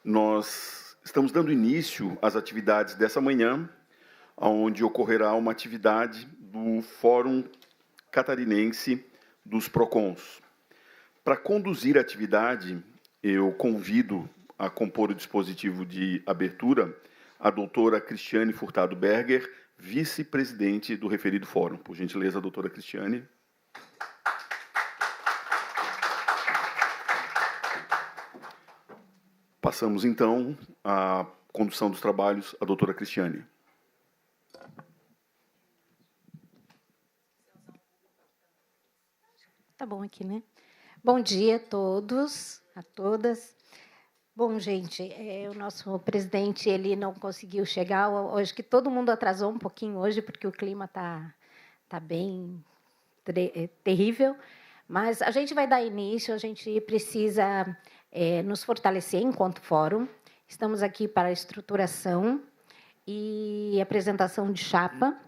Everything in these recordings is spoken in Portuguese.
Nós estamos dando início às atividades dessa manhã, onde ocorrerá uma atividade do Fórum Catarinense dos PROCONs. Para conduzir a atividade, eu convido a compor o dispositivo de abertura a doutora Cristiane Furtado Berger, vice-presidente do referido fórum. Por gentileza, doutora Cristiane. Passamos, então, à condução dos trabalhos à doutora Cristiane. Tá bom aqui, né? Bom dia a todos, a todas. Bom, gente, o nosso presidente ele não conseguiu chegar hoje, que todo mundo atrasou um pouquinho hoje, porque o clima tá bem terrível. Mas a gente vai dar início, a gente precisa nos fortalecer enquanto fórum. Estamos aqui para a estruturação e apresentação de chapa.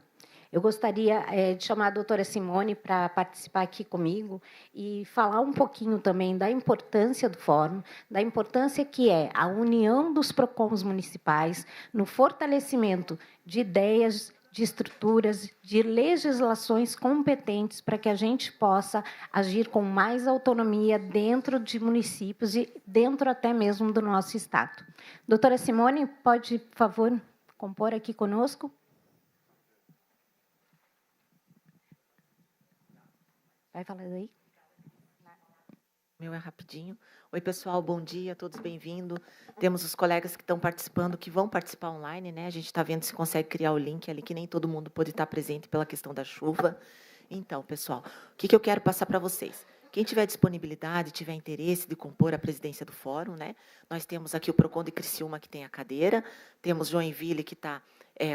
Eu gostaria de chamar a doutora Simone para participar aqui comigo e falar um pouquinho também da importância do fórum, da importância que é a união dos PROCONs municipais no fortalecimento de ideias, de estruturas, de legislações competentes para que a gente possa agir com mais autonomia dentro de municípios e dentro até mesmo do nosso estado. Doutora Simone, pode, por favor, compor aqui conosco? Vai falando aí. Meu é rapidinho. Oi, pessoal, bom dia, todos bem-vindos. Temos os colegas que estão participando, que vão participar online, né? A gente está vendo se consegue criar o link ali, que nem todo mundo pode estar presente pela questão da chuva. Então, pessoal, o que eu quero passar para vocês? Quem tiver disponibilidade, tiver interesse de compor a presidência do fórum, né? Nós temos aqui o PROCON de Criciúma, que tem a cadeira, temos Joinville, que está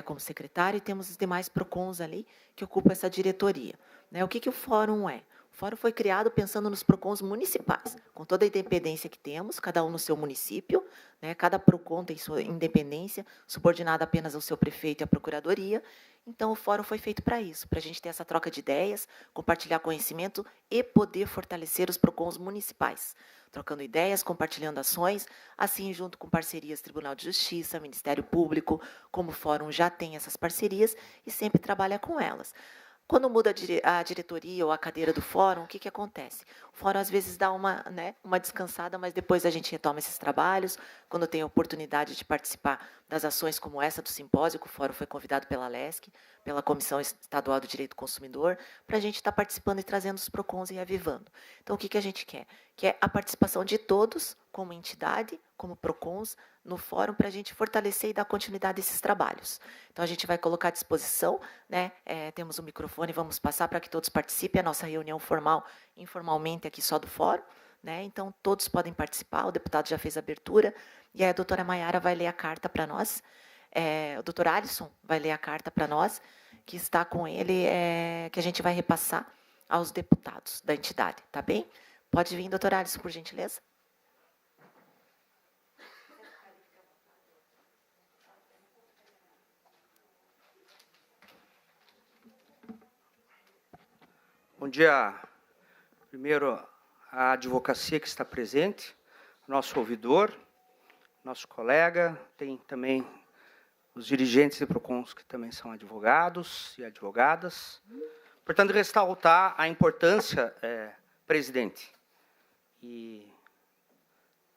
como secretário, e temos os demais PROCONs ali, que ocupam essa diretoria. Né? O que o fórum é? O fórum foi criado pensando nos PROCONs municipais, com toda a independência que temos, cada um no seu município, né? Cada PROCON tem sua independência, subordinada apenas ao seu prefeito e à procuradoria. Então, o fórum foi feito para isso, para a gente ter essa troca de ideias, compartilhar conhecimento e poder fortalecer os PROCONs municipais, trocando ideias, compartilhando ações, assim, junto com parcerias Tribunal de Justiça, Ministério Público, como o fórum já tem essas parcerias e sempre trabalha com elas. Quando muda a diretoria ou a cadeira do fórum, o que acontece? O fórum, às vezes, dá uma descansada, mas depois a gente retoma esses trabalhos. Quando tem a oportunidade de participar das ações como essa do simpósio, que o fórum foi convidado pela LESC, pela Comissão Estadual do Direito do Consumidor, para a gente estar participando e trazendo os PROCONs e avivando. Então, o que a gente quer? Quer a participação de todos, como entidade, como PROCONs, no fórum, para a gente fortalecer e dar continuidade a esses trabalhos. Então, a gente vai colocar à disposição, né? Temos um microfone, vamos passar para que todos participem, a nossa reunião formal, informalmente, aqui só do fórum, né? Então, todos podem participar, o deputado já fez a abertura, e aí a doutora Maiara vai ler a carta para nós, o doutor Alisson vai ler a carta para nós, que está com ele, que a gente vai repassar aos deputados da entidade, tá bem? Pode vir, doutor Alisson, por gentileza. Bom dia. Primeiro, a advocacia que está presente, nosso ouvidor, nosso colega, tem também os dirigentes de PROCONs que também são advogados e advogadas. Portanto, ressaltar a importância, presidente, e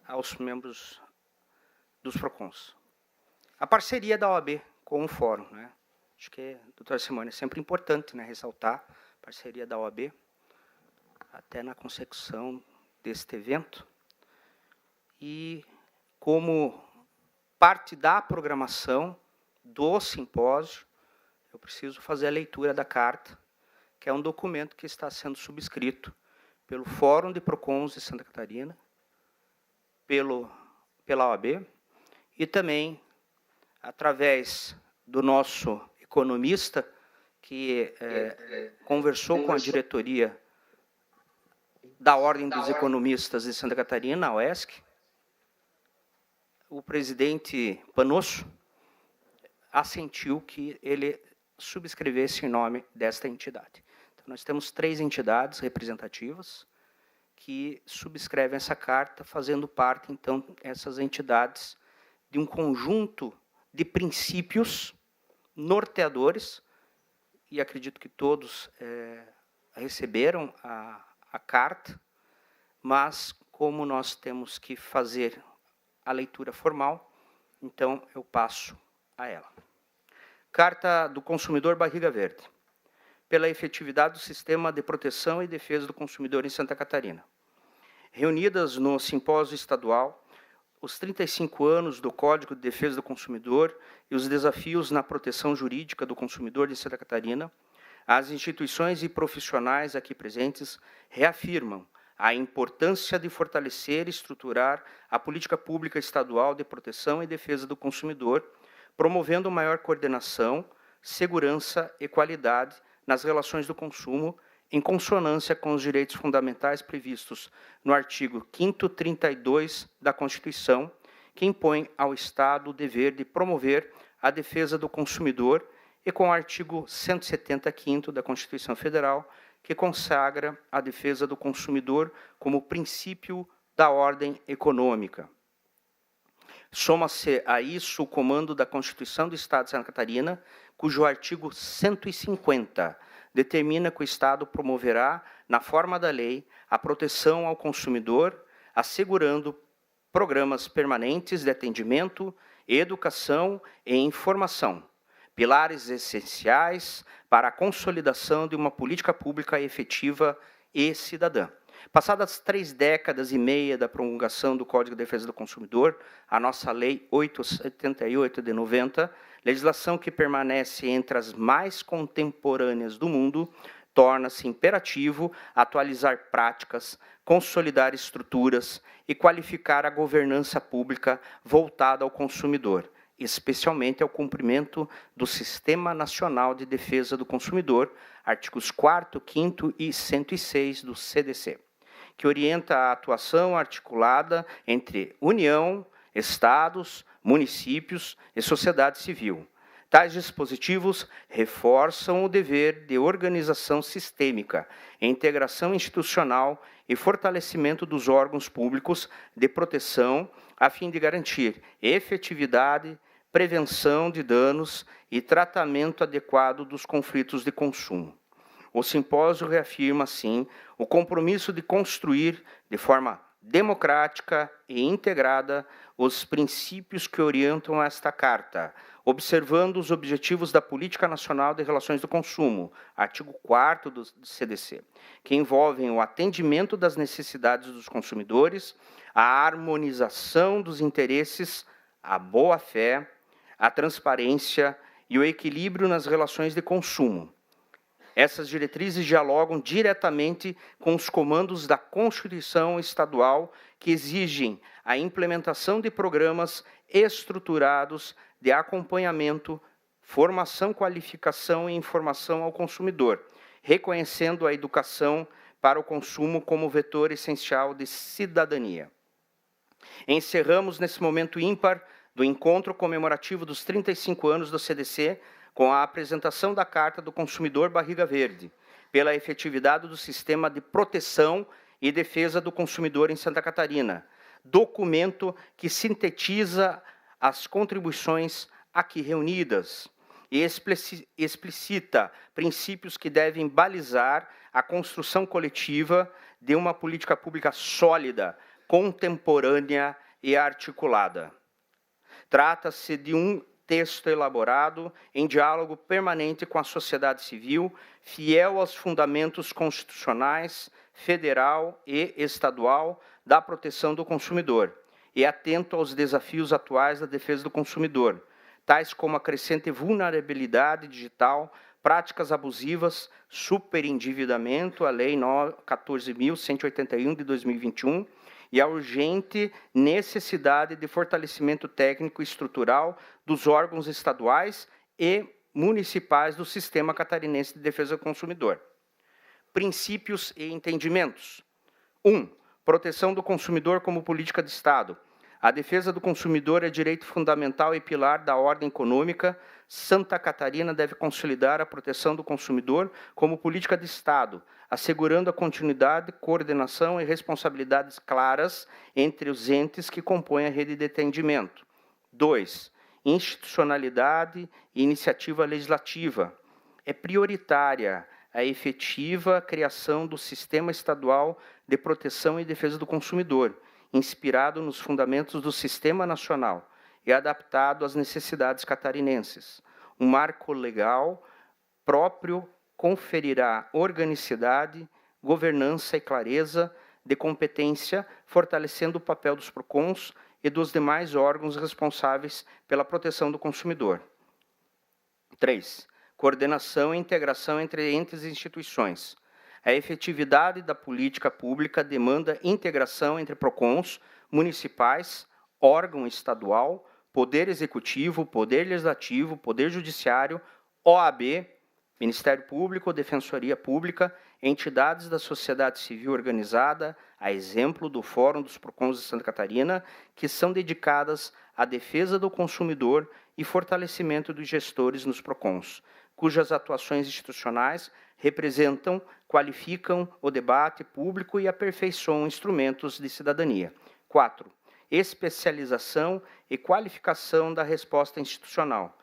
aos membros dos PROCONs. A parceria da OAB com o fórum, né? Acho que, doutora Simone, é sempre importante, né, ressaltar a parceria da OAB, até na consecução deste evento. E, como parte da programação do simpósio, eu preciso fazer a leitura da carta, que é um documento que está sendo subscrito pelo Fórum de PROCONs de Santa Catarina, pela OAB, e também através do nosso economista, que conversou com a diretoria da Ordem dos Economistas de Santa Catarina, a OESC, o presidente Panosso assentiu que ele subscrevesse em nome desta entidade. Então, nós temos 3 entidades representativas, que subscrevem essa carta, fazendo parte, então, essas entidades de um conjunto de princípios norteadores, e acredito que todos receberam a carta, mas como nós temos que fazer a leitura formal, então eu passo a ela. Carta do Consumidor Barriga Verde. Pela efetividade do Sistema de Proteção e Defesa do Consumidor em Santa Catarina. Reunidas no simpósio estadual, os 35 anos do Código de Defesa do Consumidor e os desafios na proteção jurídica do consumidor de Santa Catarina, as instituições e profissionais aqui presentes reafirmam a importância de fortalecer e estruturar a política pública estadual de proteção e defesa do consumidor, promovendo maior coordenação, segurança e qualidade nas relações do consumo, em consonância com os direitos fundamentais previstos no artigo 5º 32 da Constituição, que impõe ao Estado o dever de promover a defesa do consumidor, e com o artigo 175º da Constituição Federal, que consagra a defesa do consumidor como princípio da ordem econômica. Soma-se a isso o comando da Constituição do Estado de Santa Catarina, cujo artigo 150 determina que o Estado promoverá, na forma da lei, a proteção ao consumidor, assegurando programas permanentes de atendimento, educação e informação, pilares essenciais para a consolidação de uma política pública efetiva e cidadã. Passadas 3 décadas e meia da promulgação do Código de Defesa do Consumidor, a nossa Lei 878 de 90, legislação que permanece entre as mais contemporâneas do mundo, torna-se imperativo atualizar práticas, consolidar estruturas e qualificar a governança pública voltada ao consumidor, especialmente ao cumprimento do Sistema Nacional de Defesa do Consumidor, artigos 4º, 5º e 106 do CDC, que orienta a atuação articulada entre União, Estados, municípios e sociedade civil. Tais dispositivos reforçam o dever de organização sistêmica, integração institucional e fortalecimento dos órgãos públicos de proteção, a fim de garantir efetividade, prevenção de danos e tratamento adequado dos conflitos de consumo. O simpósio reafirma, assim, o compromisso de construir, de forma democrática e integrada, os princípios que orientam esta Carta, observando os objetivos da Política Nacional de Relações do Consumo, artigo 4º do CDC, que envolvem o atendimento das necessidades dos consumidores, a harmonização dos interesses, a boa-fé, a transparência e o equilíbrio nas relações de consumo. Essas diretrizes dialogam diretamente com os comandos da Constituição Estadual, que exigem a implementação de programas estruturados de acompanhamento, formação, qualificação e informação ao consumidor, reconhecendo a educação para o consumo como vetor essencial de cidadania. Encerramos nesse momento ímpar do encontro comemorativo dos 35 anos do CDC, com a apresentação da Carta do Consumidor Barriga Verde, pela efetividade do Sistema de Proteção e Defesa do Consumidor em Santa Catarina, documento que sintetiza as contribuições aqui reunidas e explicita princípios que devem balizar a construção coletiva de uma política pública sólida, contemporânea e articulada. Trata-se de um texto elaborado em diálogo permanente com a sociedade civil, fiel aos fundamentos constitucionais, federal e estadual da proteção do consumidor e atento aos desafios atuais da defesa do consumidor, tais como a crescente vulnerabilidade digital, práticas abusivas, superendividamento, a Lei 14.181 de 2021, e a urgente necessidade de fortalecimento técnico e estrutural dos órgãos estaduais e municipais do Sistema Catarinense de Defesa do Consumidor. Princípios e entendimentos. 1. Proteção do consumidor como política de Estado. A defesa do consumidor é direito fundamental e pilar da ordem econômica. Santa Catarina deve consolidar a proteção do consumidor como política de Estado, assegurando a continuidade, coordenação e responsabilidades claras entre os entes que compõem a rede de atendimento. 2. Institucionalidade e iniciativa legislativa. É prioritária a efetiva criação do Sistema Estadual de Proteção e Defesa do Consumidor, inspirado nos fundamentos do Sistema Nacional e adaptado às necessidades catarinenses. Um marco legal próprio conferirá organicidade, governança e clareza de competência, fortalecendo o papel dos PROCONs e dos demais órgãos responsáveis pela proteção do consumidor. 3. Coordenação e integração entre entes e instituições. A efetividade da política pública demanda integração entre PROCONs municipais, órgão estadual, Poder Executivo, Poder Legislativo, Poder Judiciário, OAB, Ministério Público, Defensoria Pública, entidades da sociedade civil organizada, a exemplo do Fórum dos PROCONs de Santa Catarina, que são dedicadas à defesa do consumidor e fortalecimento dos gestores nos PROCONs, cujas atuações institucionais representam, qualificam o debate público e aperfeiçoam instrumentos de cidadania. 4. Especialização e qualificação da resposta institucional.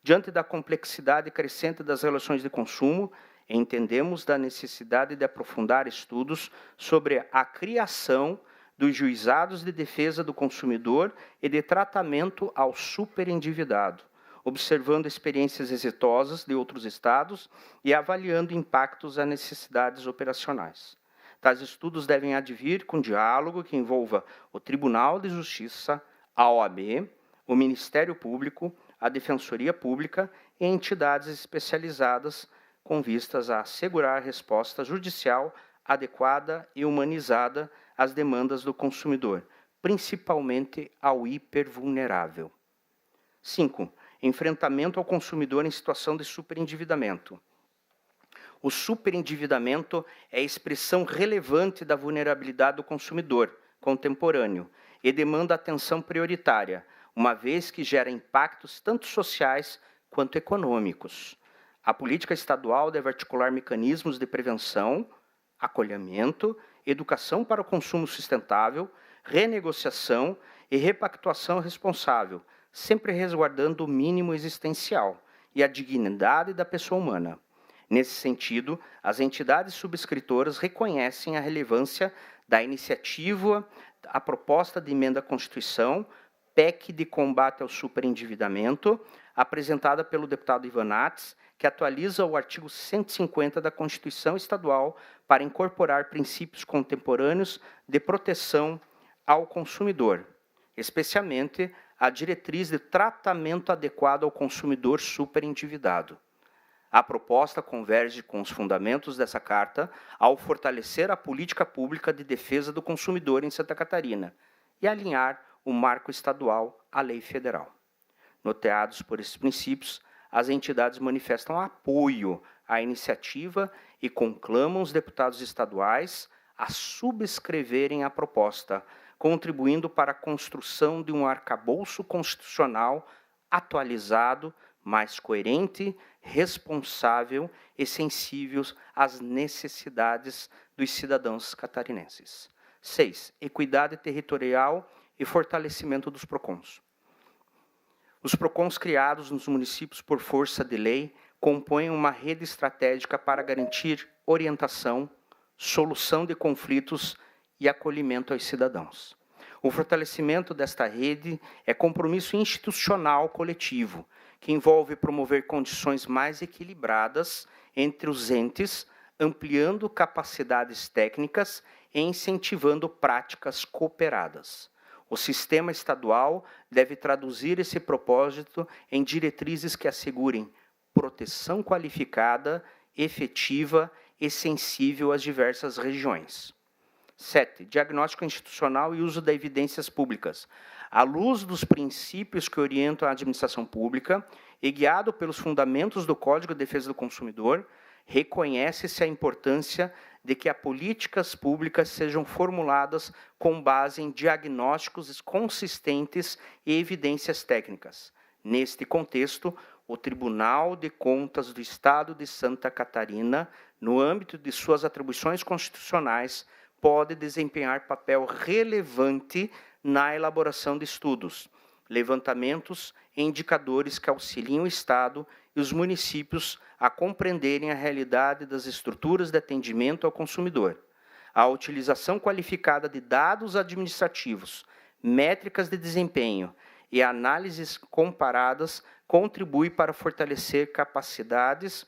Diante da complexidade crescente das relações de consumo, entendemos da necessidade de aprofundar estudos sobre a criação dos juizados de defesa do consumidor e de tratamento ao superendividado, observando experiências exitosas de outros estados e avaliando impactos a necessidades operacionais. Tais estudos devem advir com diálogo que envolva o Tribunal de Justiça, a OAB, o Ministério Público, a Defensoria Pública e entidades especializadas com vistas a assegurar resposta judicial adequada e humanizada às demandas do consumidor, principalmente ao hipervulnerável. 5. Enfrentamento ao consumidor em situação de superendividamento. O superendividamento é a expressão relevante da vulnerabilidade do consumidor contemporâneo e demanda atenção prioritária, uma vez que gera impactos tanto sociais quanto econômicos. A política estadual deve articular mecanismos de prevenção, acolhimento, educação para o consumo sustentável, renegociação e repactuação responsável, sempre resguardando o mínimo existencial e a dignidade da pessoa humana. Nesse sentido, as entidades subscritoras reconhecem a relevância da iniciativa, a proposta de emenda à Constituição, PEC de combate ao superendividamento, apresentada pelo deputado Ivan Nats, que atualiza o artigo 150 da Constituição Estadual para incorporar princípios contemporâneos de proteção ao consumidor, especialmente a diretriz de tratamento adequado ao consumidor superendividado. A proposta converge com os fundamentos dessa carta ao fortalecer a política pública de defesa do consumidor em Santa Catarina e alinhar o marco estadual à lei federal. Norteados por esses princípios, as entidades manifestam apoio à iniciativa e conclamam os deputados estaduais a subscreverem a proposta, contribuindo para a construção de um arcabouço constitucional atualizado, mais coerente, responsável e sensível às necessidades dos cidadãos catarinenses. 6. Equidade territorial e fortalecimento dos PROCONs. Os PROCONs criados nos municípios por força de lei compõem uma rede estratégica para garantir orientação, solução de conflitos e acolhimento aos cidadãos. O fortalecimento desta rede é compromisso institucional coletivo, que envolve promover condições mais equilibradas entre os entes, ampliando capacidades técnicas e incentivando práticas cooperadas. O sistema estadual deve traduzir esse propósito em diretrizes que assegurem proteção qualificada, efetiva e sensível às diversas regiões. 7. Diagnóstico institucional e uso das evidências públicas. À luz dos princípios que orientam a administração pública e guiado pelos fundamentos do Código de Defesa do Consumidor, reconhece-se a importância de que as políticas públicas sejam formuladas com base em diagnósticos consistentes e evidências técnicas. Neste contexto, o Tribunal de Contas do Estado de Santa Catarina, no âmbito de suas atribuições constitucionais, pode desempenhar papel relevante na elaboração de estudos, levantamentos e indicadores que auxiliem o Estado e os municípios a compreenderem a realidade das estruturas de atendimento ao consumidor. A utilização qualificada de dados administrativos, métricas de desempenho e análises comparadas contribui para fortalecer capacidades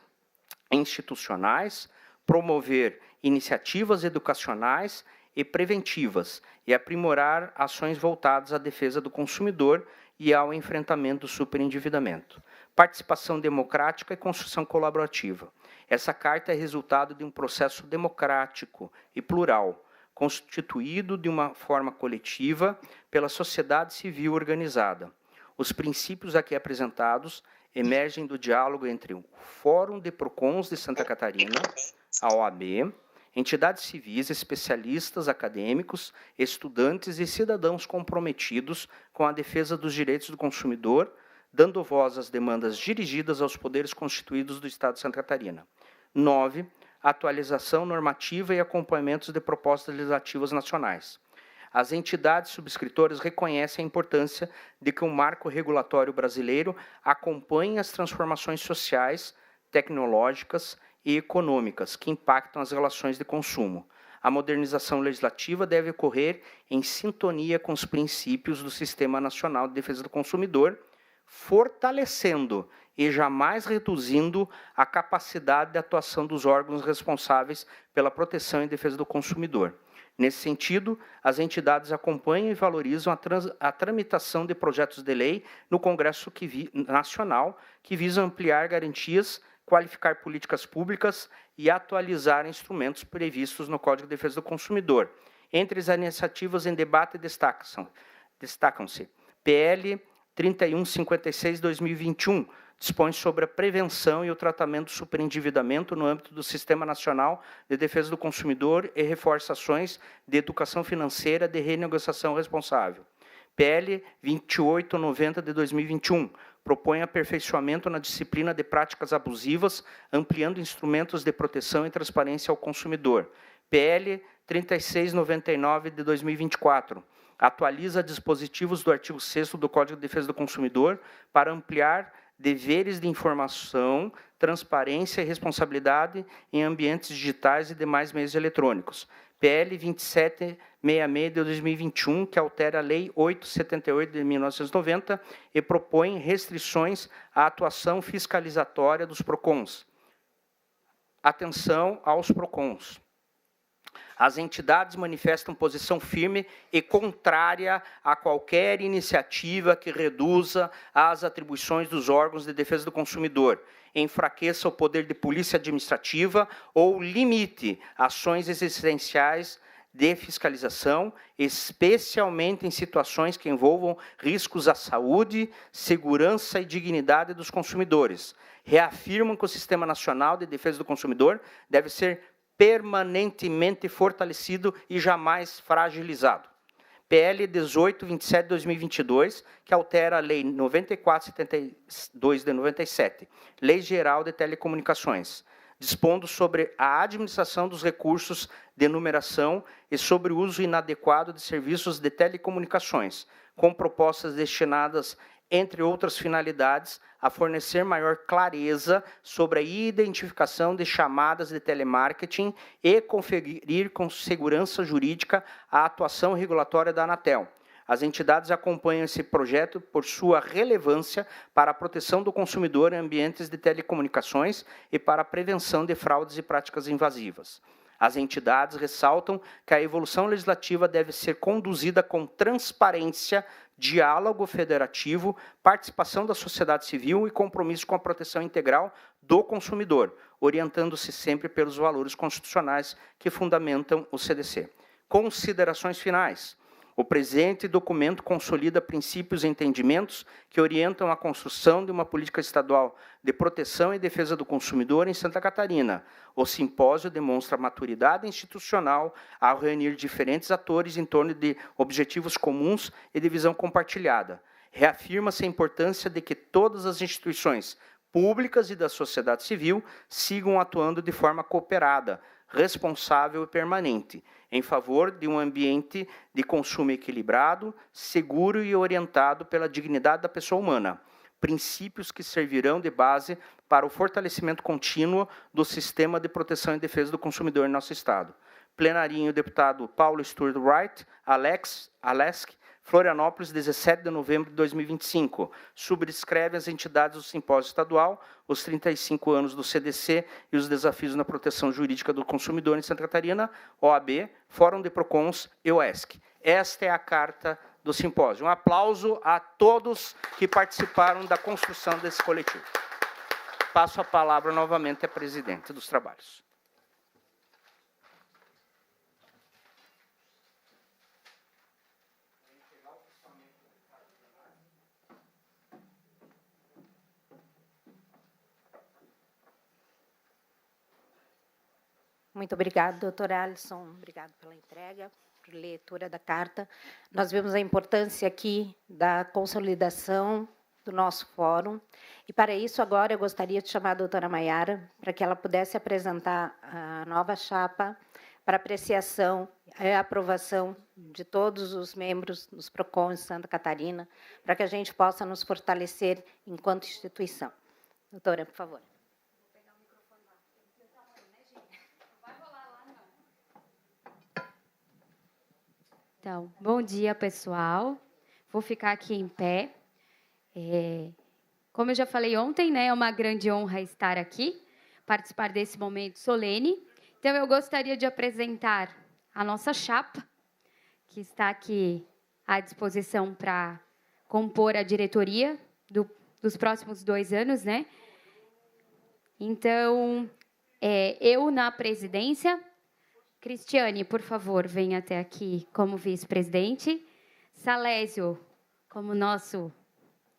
institucionais, promover iniciativas educacionais e preventivas e aprimorar ações voltadas à defesa do consumidor e ao enfrentamento do superendividamento. Participação democrática e construção colaborativa. Essa carta é resultado de um processo democrático e plural, constituído de uma forma coletiva pela sociedade civil organizada. Os princípios aqui apresentados emergem do diálogo entre o Fórum de Procons de Santa Catarina, a OAB, entidades civis, especialistas, acadêmicos, estudantes e cidadãos comprometidos com a defesa dos direitos do consumidor, dando voz às demandas dirigidas aos poderes constituídos do Estado de Santa Catarina. 9. Atualização normativa e acompanhamentos de propostas legislativas nacionais. As entidades subscritoras reconhecem a importância de que o marco regulatório brasileiro acompanhe as transformações sociais, tecnológicas e econômicas que impactam as relações de consumo. A modernização legislativa deve ocorrer em sintonia com os princípios do Sistema Nacional de Defesa do Consumidor, fortalecendo e jamais reduzindo a capacidade de atuação dos órgãos responsáveis pela proteção e defesa do consumidor. Nesse sentido, as entidades acompanham e valorizam a tramitação de projetos de lei no Congresso Nacional, que visam ampliar garantias, qualificar políticas públicas e atualizar instrumentos previstos no Código de Defesa do Consumidor. Entre as iniciativas em debate destacam-se PL 3156/2021, dispõe sobre a prevenção e o tratamento do superendividamento no âmbito do Sistema Nacional de Defesa do Consumidor e reforça ações de educação financeira de renegociação responsável. PL 2890/2021, propõe aperfeiçoamento na disciplina de práticas abusivas, ampliando instrumentos de proteção e transparência ao consumidor. PL 3699/2024, atualiza dispositivos do artigo 6º do Código de Defesa do Consumidor para ampliar deveres de informação, transparência e responsabilidade em ambientes digitais e demais meios eletrônicos. PL 2766/2021, que altera a Lei 878/1990 e propõe restrições à atuação fiscalizatória dos PROCONs. Atenção aos PROCONs. As entidades manifestam posição firme e contrária a qualquer iniciativa que reduza as atribuições dos órgãos de defesa do consumidor, enfraqueça o poder de polícia administrativa ou limite ações existenciais de fiscalização, especialmente em situações que envolvam riscos à saúde, segurança e dignidade dos consumidores. Reafirmam que o Sistema Nacional de Defesa do Consumidor deve ser permanentemente fortalecido e jamais fragilizado. PL 1827/2022, que altera a Lei 9472 de 97, Lei Geral de Telecomunicações, dispondo sobre a administração dos recursos de numeração e sobre o uso inadequado de serviços de telecomunicações, com propostas destinadas, entre outras finalidades, a fornecer maior clareza sobre a identificação de chamadas de telemarketing e conferir com segurança jurídica a atuação regulatória da Anatel. As entidades acompanham esse projeto por sua relevância para a proteção do consumidor em ambientes de telecomunicações e para a prevenção de fraudes e práticas invasivas. As entidades ressaltam que a evolução legislativa deve ser conduzida com transparência, diálogo federativo, participação da sociedade civil e compromisso com a proteção integral do consumidor, orientando-se sempre pelos valores constitucionais que fundamentam o CDC. Considerações finais. O presente documento consolida princípios e entendimentos que orientam a construção de uma política estadual de proteção e defesa do consumidor em Santa Catarina. O simpósio demonstra maturidade institucional ao reunir diferentes atores em torno de objetivos comuns e de visão compartilhada. Reafirma-se a importância de que todas as instituições públicas e da sociedade civil sigam atuando de forma cooperada, responsável e permanente, em favor de um ambiente de consumo equilibrado, seguro e orientado pela dignidade da pessoa humana, princípios que servirão de base para o fortalecimento contínuo do sistema de proteção e defesa do consumidor em nosso Estado. Plenarinho, o deputado Paulo Stuart Wright, Alesk, Florianópolis, 17 de novembro de 2025. Subscreve as entidades do simpósio estadual, os 35 anos do CDC e os desafios na proteção jurídica do consumidor em Santa Catarina, OAB, Fórum de Procons e OESC. Esta é a carta do simpósio. Um aplauso a todos que participaram da construção desse coletivo. Passo a palavra novamente à presidente dos trabalhos. Muito obrigada, doutor Alisson. Obrigado pela entrega, por leitura da carta. Nós vemos a importância aqui da consolidação do nosso fórum. E, para isso, agora eu gostaria de chamar a doutora Maiara para que ela pudesse apresentar a nova chapa para apreciação e aprovação de todos os membros dos PROCONs de Santa Catarina, para que a gente possa nos fortalecer enquanto instituição. Doutora, por favor. Então, bom dia, pessoal. Vou ficar aqui em pé. Como eu já falei ontem, né, é uma grande honra estar aqui, participar desse momento solene. Então, eu gostaria de apresentar a nossa chapa, que está aqui à disposição para compor a diretoria dos próximos 2 anos, né? Então, eu na presidência. Cristiane, por favor, venha até aqui como vice-presidente. Salésio, como nosso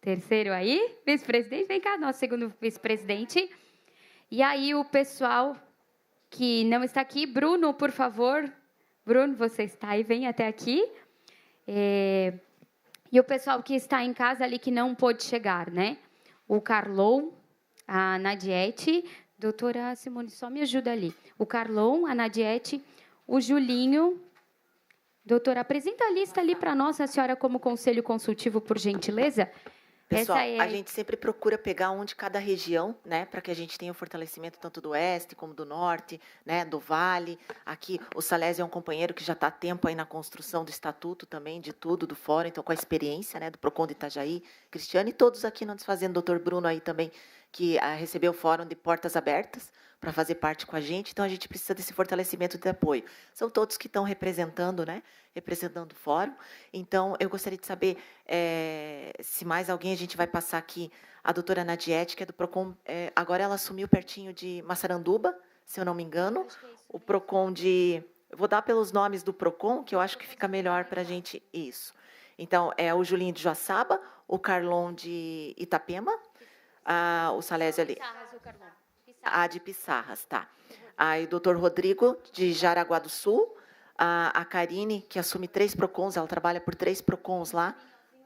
terceiro aí, vice-presidente. Vem cá, nosso segundo vice-presidente. E aí, o pessoal que não está aqui, Bruno, por favor. Bruno, você está aí, vem até aqui. E o pessoal que está em casa ali, que não pôde chegar, né? O Carlon, a Nadiete. Doutora Simone, só me ajuda ali. O Carlon, a Nadiete, o Julinho. Doutora, apresenta a lista ali para nós, a senhora, como conselho consultivo, por gentileza. Pessoal, Essa é... a gente sempre procura pegar um de cada região, né, para que a gente tenha o fortalecimento tanto do Oeste como do Norte, né, do Vale. Aqui, o Salésio é um companheiro que já está há tempo aí na construção do estatuto também, de tudo, do fórum, então com a experiência, né, do PROCON de Itajaí, Cristiane, e todos aqui não desfazendo, doutor Bruno aí também, que recebeu o fórum de portas abertas para fazer parte com a gente, então a gente precisa desse fortalecimento de apoio. São todos que estão representando, né? Representando o fórum. Então, eu gostaria de saber se mais alguém, a gente vai passar aqui, a doutora Nadiete, que é do PROCON, agora ela assumiu pertinho de Massaranduba, se eu não me engano, o PROCON de... Eu vou dar pelos nomes do PROCON, que eu acho que fica melhor para a gente... Isso. Então, é o Julinho de Joaçaba, o Carlon de Itapema, o Salésio ali. De Pissarras, tá. Aí o doutor Rodrigo, de Jaraguá do Sul, a Karine, que assume 3 PROCONs, ela trabalha por 3 PROCONs lá,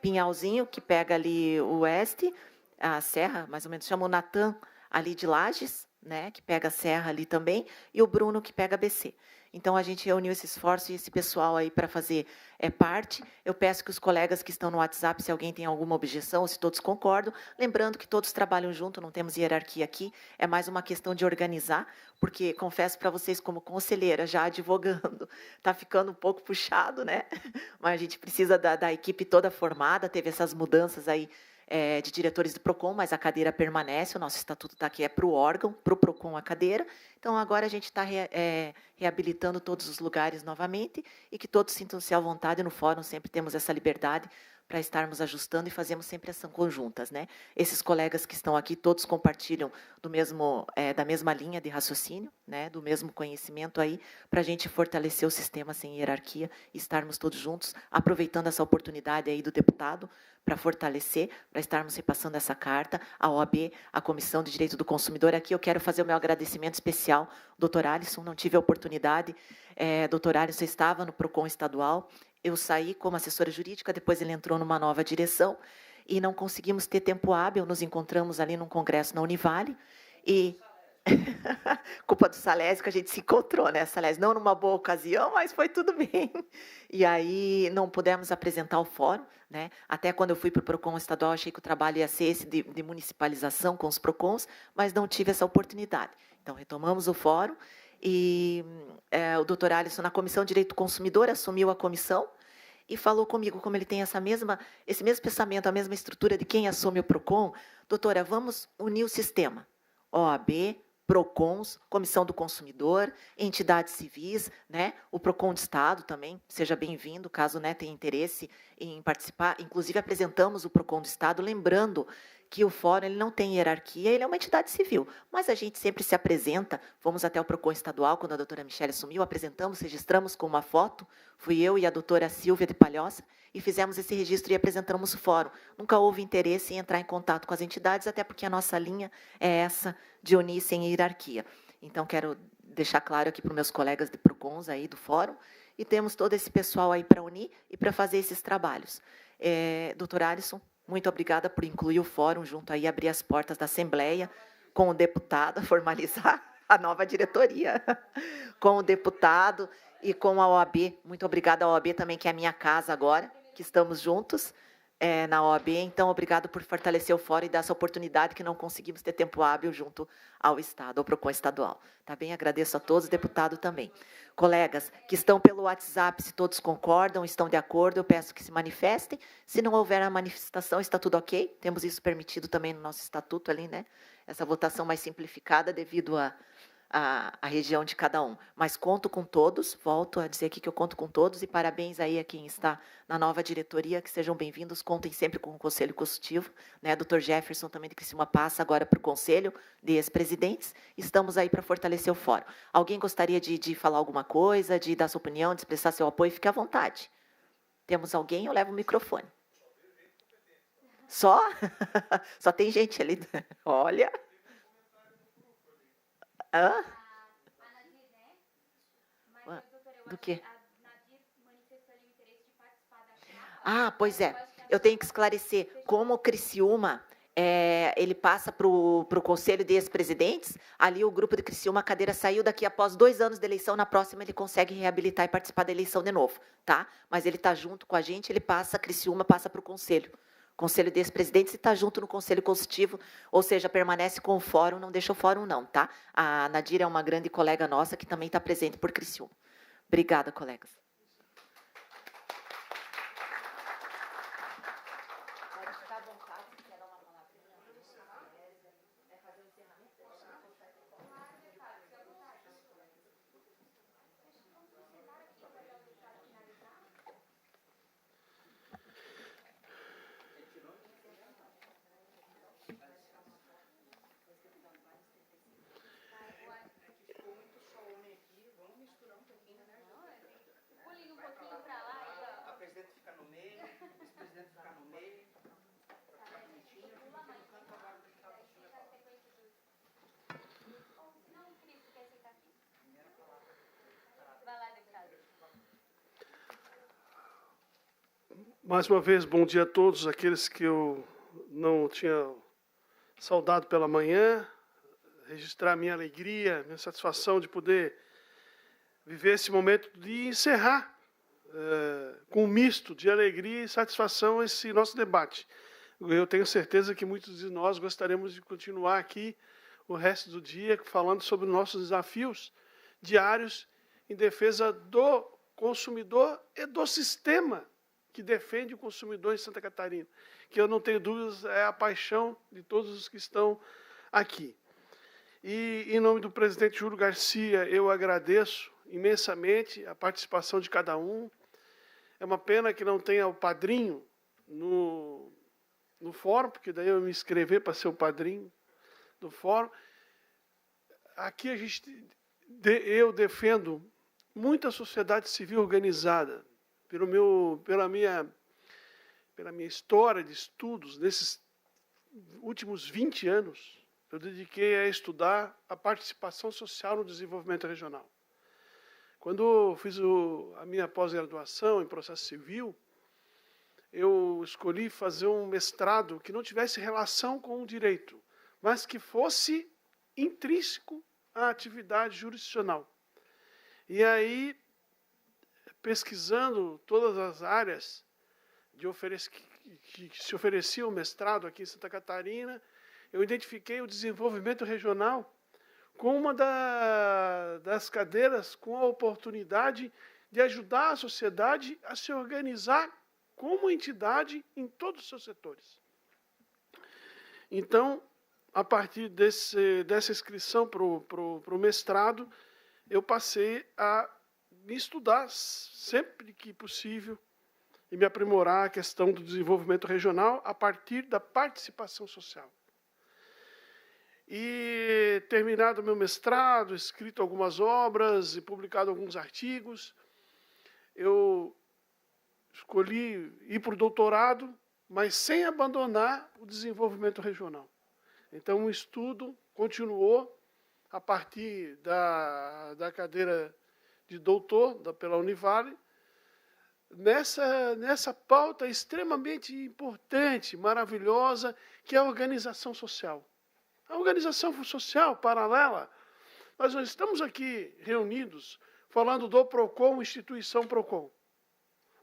Pinhalzinho, que pega ali o Oeste, a Serra, mais ou menos, chama o Natan, ali de Lages, né, que pega a Serra ali também, e o Bruno, que pega a BC. Então, a gente reuniu esse esforço e esse pessoal aí para fazer parte. Eu peço que os colegas que estão no WhatsApp, se alguém tem alguma objeção, ou se todos concordam, lembrando que todos trabalham junto, não temos hierarquia aqui, é mais uma questão de organizar, porque, confesso para vocês, como conselheira, já advogando, está ficando um pouco puxado, né? Mas a gente precisa da equipe toda formada, teve essas mudanças aí, de diretores do PROCON, mas a cadeira permanece, o nosso estatuto está aqui, para o órgão, para o PROCON a cadeira. Então, agora a gente está reabilitando todos os lugares novamente e que todos sintam-se à vontade. No fórum sempre temos essa liberdade para estarmos ajustando e fazemos sempre ação conjuntas, né? Esses colegas que estão aqui, todos compartilham da mesma linha de raciocínio, né? Do mesmo conhecimento aí, para a gente fortalecer o sistema sem hierarquia e estarmos todos juntos, aproveitando essa oportunidade aí do deputado para fortalecer, para estarmos repassando essa carta, a OAB, a Comissão de Direito do Consumidor. Aqui eu quero fazer o meu agradecimento especial, doutor Alisson, não tive a oportunidade, doutor Alisson estava no PROCON estadual, eu saí como assessora jurídica, depois ele entrou numa nova direção, e não conseguimos ter tempo hábil, nos encontramos ali num congresso na Univale, e culpa do Salésio que a gente se encontrou, né, Salésio? Não numa boa ocasião, mas foi tudo bem. E aí não pudemos apresentar o fórum, né? Até quando eu fui para o PROCON estadual, achei que o trabalho ia ser esse de municipalização com os PROCONs, mas não tive essa oportunidade. Então, retomamos o fórum e o doutor Alisson, na Comissão de Direito do Consumidor, assumiu a comissão e falou comigo, como ele tem esse mesmo pensamento, a mesma estrutura de quem assume o PROCON, doutora, vamos unir o sistema, OAB, PROCONs, Comissão do Consumidor, entidades civis, né? O PROCON de Estado também, seja bem-vindo, caso, né, tenha interesse em participar. Inclusive, apresentamos o PROCON do Estado, lembrando que o fórum ele não tem hierarquia, ele é uma entidade civil, mas a gente sempre se apresenta, fomos até o PROCON estadual, quando a doutora Michele assumiu, apresentamos, registramos com uma foto, fui eu e a doutora Silvia de Palhoça, e fizemos esse registro e apresentamos o fórum. Nunca houve interesse em entrar em contato com as entidades, até porque a nossa linha é essa de unir sem hierarquia. Então, quero deixar claro aqui para os meus colegas de PROCONs aí do fórum, e temos todo esse pessoal aí para unir e para fazer esses trabalhos. Doutor Alisson, muito obrigada por incluir o fórum junto aí, abrir as portas da Assembleia, com o deputado, formalizar a nova diretoria, com o deputado e com a OAB. Muito obrigada à OAB também, que é a minha casa agora, que estamos juntos na OAB. Então, obrigado por fortalecer o fórum e dar essa oportunidade que não conseguimos ter tempo hábil junto ao Estado, ao PROCON estadual. Tá bem? Agradeço a todos, deputado também. Colegas que estão pelo WhatsApp, se todos concordam, estão de acordo, eu peço que se manifestem. Se não houver a manifestação, está tudo ok. Temos isso permitido também no nosso estatuto ali, né? Essa votação mais simplificada devido a região de cada um. Mas conto com todos, volto a dizer aqui que eu conto com todos, e parabéns aí a quem está na nova diretoria, que sejam bem-vindos, contem sempre com o Conselho Consultivo, né? Dr. Jefferson também de Criciúma passa agora para o Conselho de Ex-Presidentes, estamos aí para fortalecer o fórum. Alguém gostaria de falar alguma coisa, de dar sua opinião, de expressar seu apoio? Fique à vontade. Temos alguém? Eu levo o microfone. Só? Só tem gente ali. Olha. Hã? Do quê? Ah, pois é. Eu tenho que esclarecer. Como o Criciúma, ele passa para o Conselho de Ex-Presidentes, ali o grupo de Criciúma, a cadeira saiu, daqui após 2 anos de eleição, na próxima ele consegue reabilitar e participar da eleição de novo, tá? Mas ele está junto com a gente, ele passa, Criciúma passa para o Conselho de Ex-Presidentes, e está junto no Conselho Consultivo, ou seja, permanece com o fórum, não deixa o fórum não, tá? A Nadir é uma grande colega nossa que também está presente por Criciúma. Obrigada, colegas. Pode ficar à vontade, se quer dar uma palavrinha. Fazer o encerramento. Mais uma vez, bom dia a todos, aqueles que eu não tinha saudado pela manhã, registrar minha alegria, minha satisfação de poder viver esse momento de encerrar com um misto de alegria e satisfação esse nosso debate. Eu tenho certeza que muitos de nós gostaríamos de continuar aqui o resto do dia falando sobre nossos desafios diários em defesa do consumidor e do sistema que defende o consumidor em Santa Catarina, que eu não tenho dúvidas, é a paixão de todos os que estão aqui. E, em nome do presidente Júlio Garcia, eu agradeço imensamente a participação de cada um. É uma pena que não tenha o padrinho no fórum, porque daí eu me inscrever para ser o padrinho do fórum. Aqui eu defendo muita sociedade civil organizada. Pela minha história de estudos, nesses últimos 20 anos, eu dediquei a estudar a participação social no desenvolvimento regional. Quando eu fiz a minha pós-graduação em processo civil, eu escolhi fazer um mestrado que não tivesse relação com o direito, mas que fosse intrínseco à atividade jurisdicional. E aí, pesquisando todas as áreas que se oferecia o mestrado aqui em Santa Catarina, eu identifiquei o desenvolvimento regional como uma das cadeiras com a oportunidade de ajudar a sociedade a se organizar como entidade em todos os seus setores. Então, a partir dessa inscrição para o mestrado, eu passei a me estudar sempre que possível e me aprimorar a questão do desenvolvimento regional a partir da participação social. E, terminado o meu mestrado, escrito algumas obras e publicado alguns artigos, eu escolhi ir para o doutorado, mas sem abandonar o desenvolvimento regional. Então, o estudo continuou a partir da cadeira de doutor pela Univale, nessa pauta extremamente importante, maravilhosa, que é a organização social. A organização social paralela. Nós não estamos aqui reunidos falando do PROCON, instituição PROCON.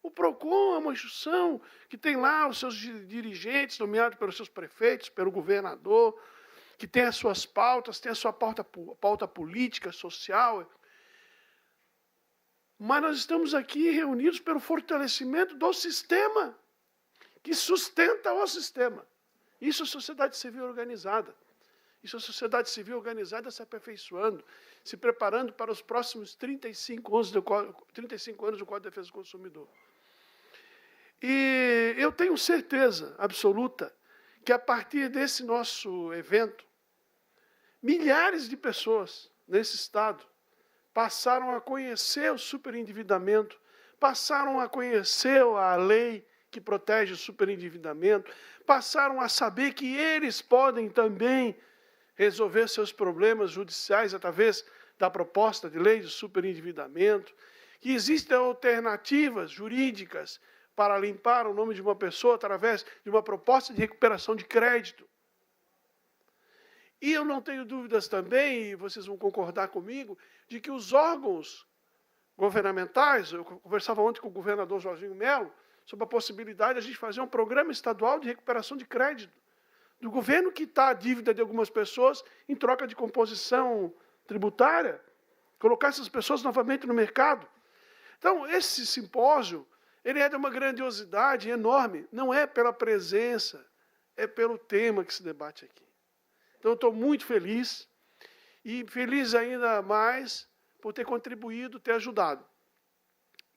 O PROCON é uma instituição que tem lá os seus dirigentes, nomeados pelos seus prefeitos, pelo governador, que tem as suas pautas, tem a sua pauta política, social. Mas nós estamos aqui reunidos pelo fortalecimento do sistema, que sustenta o sistema. Isso é a sociedade civil organizada. Isso é a sociedade civil organizada se aperfeiçoando, se preparando para os próximos 35 anos do Código de Defesa do Consumidor. E eu tenho certeza absoluta que, a partir desse nosso evento, milhares de pessoas nesse Estado passaram a conhecer o superendividamento, passaram a conhecer a lei que protege o superendividamento, passaram a saber que eles podem também resolver seus problemas judiciais através da proposta de lei de superendividamento, que existem alternativas jurídicas para limpar o nome de uma pessoa através de uma proposta de recuperação de crédito. E eu não tenho dúvidas também, e vocês vão concordar comigo, de que os órgãos governamentais, eu conversava ontem com o governador Jorginho Melo, sobre a possibilidade de a gente fazer um programa estadual de recuperação de crédito, do governo quitar a dívida de algumas pessoas em troca de composição tributária, colocar essas pessoas novamente no mercado. Então, esse simpósio, ele é de uma grandiosidade enorme, não é pela presença, é pelo tema que se debate aqui. Então, eu estou muito feliz, e feliz ainda mais por ter contribuído, ter ajudado.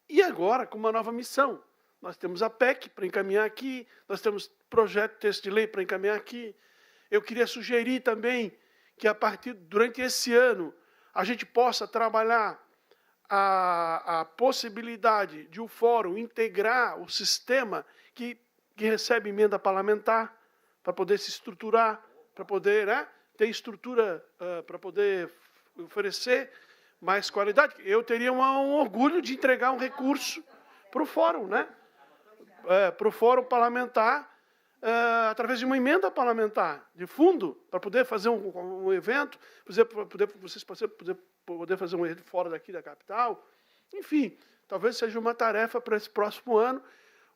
E agora, com uma nova missão. Nós temos a PEC para encaminhar aqui, nós temos projeto de texto de lei para encaminhar aqui. Eu queria sugerir também que, durante esse ano, a gente possa trabalhar a possibilidade de o fórum integrar o sistema que recebe emenda parlamentar, para poder se estruturar, para poder ter estrutura para poder oferecer mais qualidade. Eu teria um orgulho de entregar um recurso para o fórum, para o fórum parlamentar, através de uma emenda parlamentar, de fundo, para poder fazer um evento, vocês poder fazer um evento fora daqui da capital. Enfim, talvez seja uma tarefa para esse próximo ano,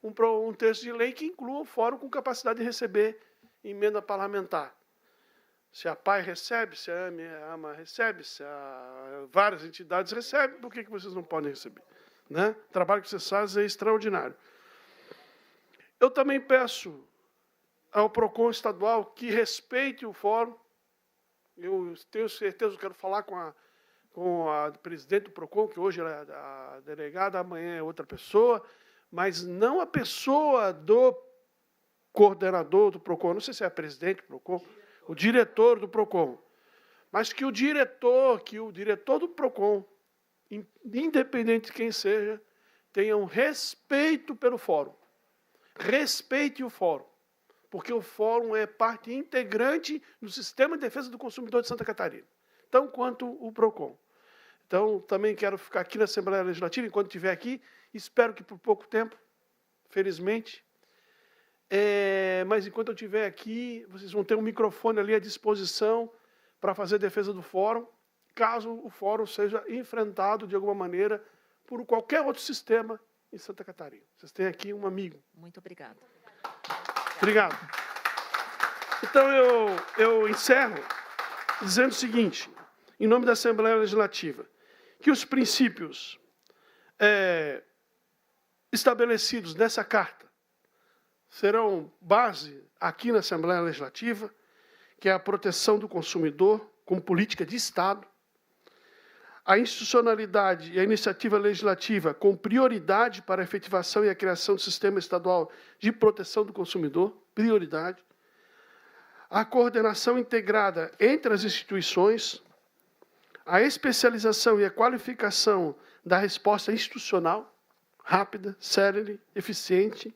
um texto de lei que inclua o fórum com capacidade de receber emenda parlamentar. Se a PAI recebe, se a AMA recebe, se várias entidades recebem, por que vocês não podem receber? O trabalho que vocês fazem é extraordinário. Eu também peço ao PROCON estadual que respeite o fórum. Eu tenho certeza, eu quero falar com a presidente do PROCON, que hoje é a delegada, amanhã é outra pessoa, mas não a pessoa do coordenador do PROCON, não sei se é a presidente do PROCON, o diretor do PROCON, mas que o diretor do PROCON, independente de quem seja, tenha um respeito pelo fórum. Respeite o fórum, porque o fórum é parte integrante do sistema de defesa do consumidor de Santa Catarina, tão quanto o PROCON. Então, também quero ficar aqui na Assembleia Legislativa, enquanto estiver aqui, espero que por pouco tempo, felizmente, Mas, enquanto eu estiver aqui, vocês vão ter um microfone ali à disposição para fazer defesa do fórum, caso o fórum seja enfrentado, de alguma maneira, por qualquer outro sistema em Santa Catarina. Vocês têm aqui um amigo. Muito obrigada. Obrigado. Então, eu encerro dizendo o seguinte, em nome da Assembleia Legislativa, que os princípios estabelecidos nessa carta serão base aqui na Assembleia Legislativa, que é a proteção do consumidor como política de Estado, a institucionalidade e a iniciativa legislativa com prioridade para a efetivação e a criação do sistema estadual de proteção do consumidor, prioridade, a coordenação integrada entre as instituições, a especialização e a qualificação da resposta institucional, rápida, célere, eficiente,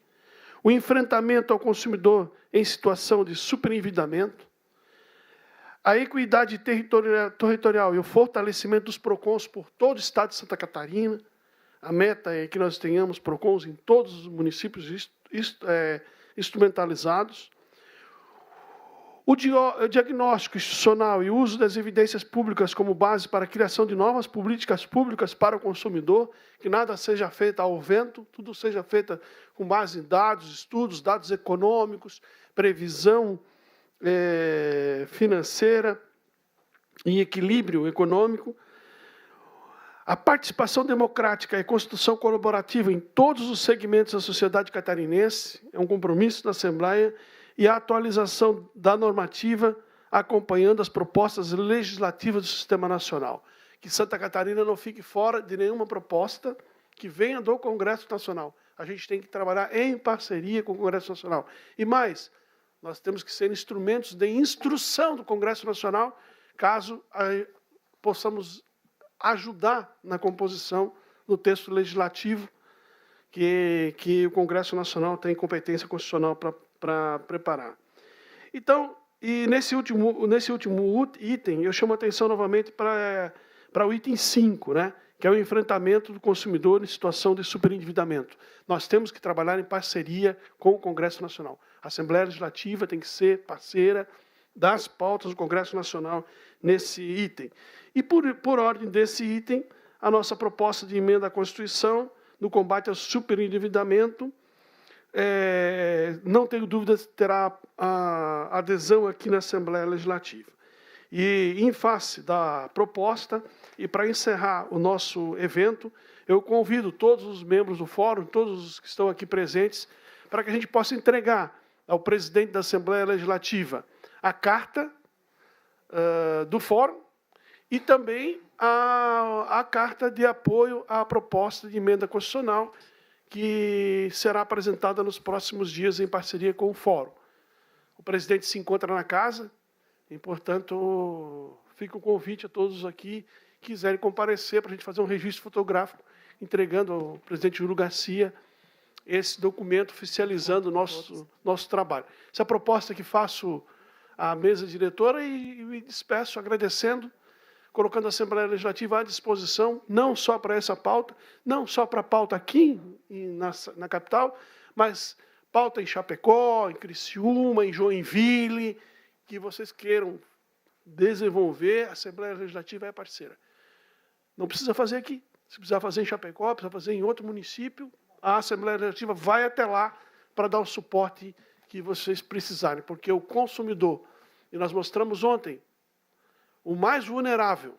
o enfrentamento ao consumidor em situação de superendividamento, a equidade territorial e o fortalecimento dos PROCONs por todo o estado de Santa Catarina. A meta é que nós tenhamos PROCONs em todos os municípios instrumentalizados. O diagnóstico institucional e o uso das evidências públicas como base para a criação de novas políticas públicas para o consumidor, que nada seja feito ao vento, tudo seja feito com base em dados, estudos, dados econômicos, previsão financeira e equilíbrio econômico. A participação democrática e construção colaborativa em todos os segmentos da sociedade catarinense é um compromisso da Assembleia, e a atualização da normativa acompanhando as propostas legislativas do Sistema Nacional. Que Santa Catarina não fique fora de nenhuma proposta que venha do Congresso Nacional. A gente tem que trabalhar em parceria com o Congresso Nacional. E mais, nós temos que ser instrumentos de instrução do Congresso Nacional, caso possamos ajudar na composição do texto legislativo que o Congresso Nacional tem competência constitucional para preparar. Então, e nesse último item, eu chamo a atenção novamente para o item 5, né, que é o enfrentamento do consumidor em situação de superendividamento. Nós temos que trabalhar em parceria com o Congresso Nacional. A Assembleia Legislativa tem que ser parceira das pautas do Congresso Nacional nesse item. E, por ordem desse item, a nossa proposta de emenda à Constituição no combate ao superendividamento, não tenho dúvidas, terá a adesão aqui na Assembleia Legislativa. E, em face da proposta, e para encerrar o nosso evento, eu convido todos os membros do Fórum, todos os que estão aqui presentes, para que a gente possa entregar ao presidente da Assembleia Legislativa a carta do Fórum e também a carta de apoio à proposta de emenda constitucional, que será apresentada nos próximos dias em parceria com o Fórum. O presidente se encontra na casa, e, portanto, fica o convite a todos aqui que quiserem comparecer para a gente fazer um registro fotográfico, entregando ao presidente Júlio Garcia esse documento oficializando o nosso trabalho. Essa é a proposta que faço à mesa diretora e me despeço agradecendo, colocando a Assembleia Legislativa à disposição, não só para essa pauta, não só para a pauta aqui na capital, mas pauta em Chapecó, em Criciúma, em Joinville, que vocês queiram desenvolver, a Assembleia Legislativa é parceira. Não precisa fazer aqui. Se precisar fazer em Chapecó, precisa fazer em outro município, a Assembleia Legislativa vai até lá para dar o suporte que vocês precisarem, porque o consumidor, e nós mostramos ontem, o mais vulnerável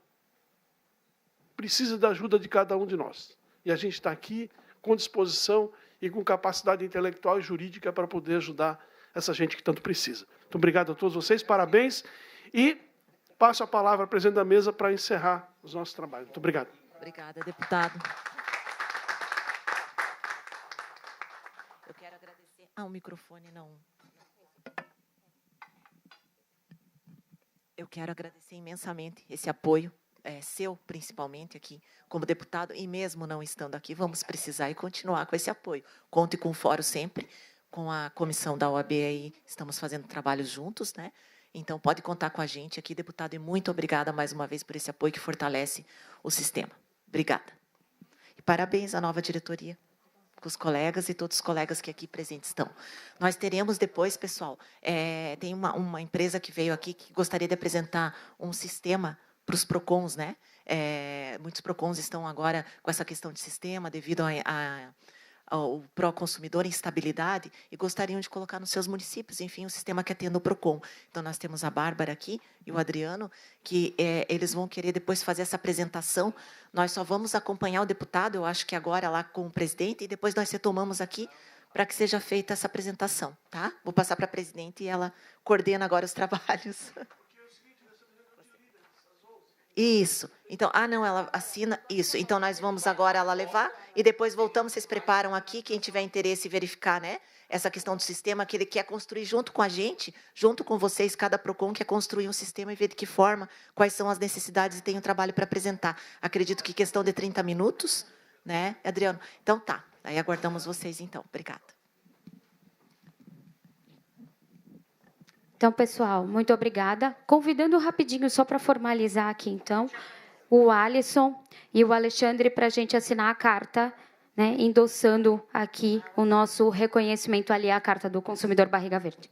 precisa da ajuda de cada um de nós. E a gente está aqui com disposição e com capacidade intelectual e jurídica para poder ajudar essa gente que tanto precisa. Muito obrigado a todos vocês, parabéns. E passo a palavra ao presidente da mesa para encerrar os nossos trabalhos. Muito obrigado. Obrigada, deputado. Eu quero agradecer... o microfone não... Eu quero agradecer imensamente esse apoio, seu principalmente aqui, como deputado, e mesmo não estando aqui, vamos precisar e continuar com esse apoio. Conte com o Fórum sempre, com a comissão da OAB aí, estamos fazendo trabalhos juntos, né? Então, pode contar com a gente aqui, deputado, e muito obrigada mais uma vez por esse apoio que fortalece o sistema. Obrigada. E parabéns à nova diretoria. com os colegas e todos os colegas que aqui presentes estão. Nós teremos depois, pessoal, tem uma empresa que veio aqui que gostaria de apresentar um sistema para os PROCONs, né? Muitos PROCONs estão agora com essa questão de sistema devido ao pró-consumidor em estabilidade e gostariam de colocar nos seus municípios, enfim, um sistema que atenda o PROCON. Então, nós temos a Bárbara aqui e o Adriano, que eles vão querer depois fazer essa apresentação. Nós só vamos acompanhar o deputado, eu acho que agora lá com o presidente, e depois nós retomamos aqui para que seja feita essa apresentação. Tá? Vou passar para a presidente e ela coordena agora os trabalhos. Isso. Então, não, ela assina isso. Então, nós vamos agora ela levar e depois voltamos, vocês preparam aqui, quem tiver interesse em verificar, né, essa questão do sistema que ele quer construir junto com a gente, junto com vocês, cada PROCON quer construir um sistema e ver de que forma, quais são as necessidades e tem um trabalho para apresentar. Acredito que questão de 30 minutos, né, Adriano? Então, tá. Aí aguardamos vocês, então. Obrigada. Então, pessoal, muito obrigada. Convidando rapidinho, só para formalizar aqui, então, o Alisson e o Alexandre para a gente assinar a carta, né, endossando aqui o nosso reconhecimento ali à Carta do Consumidor Barriga Verde.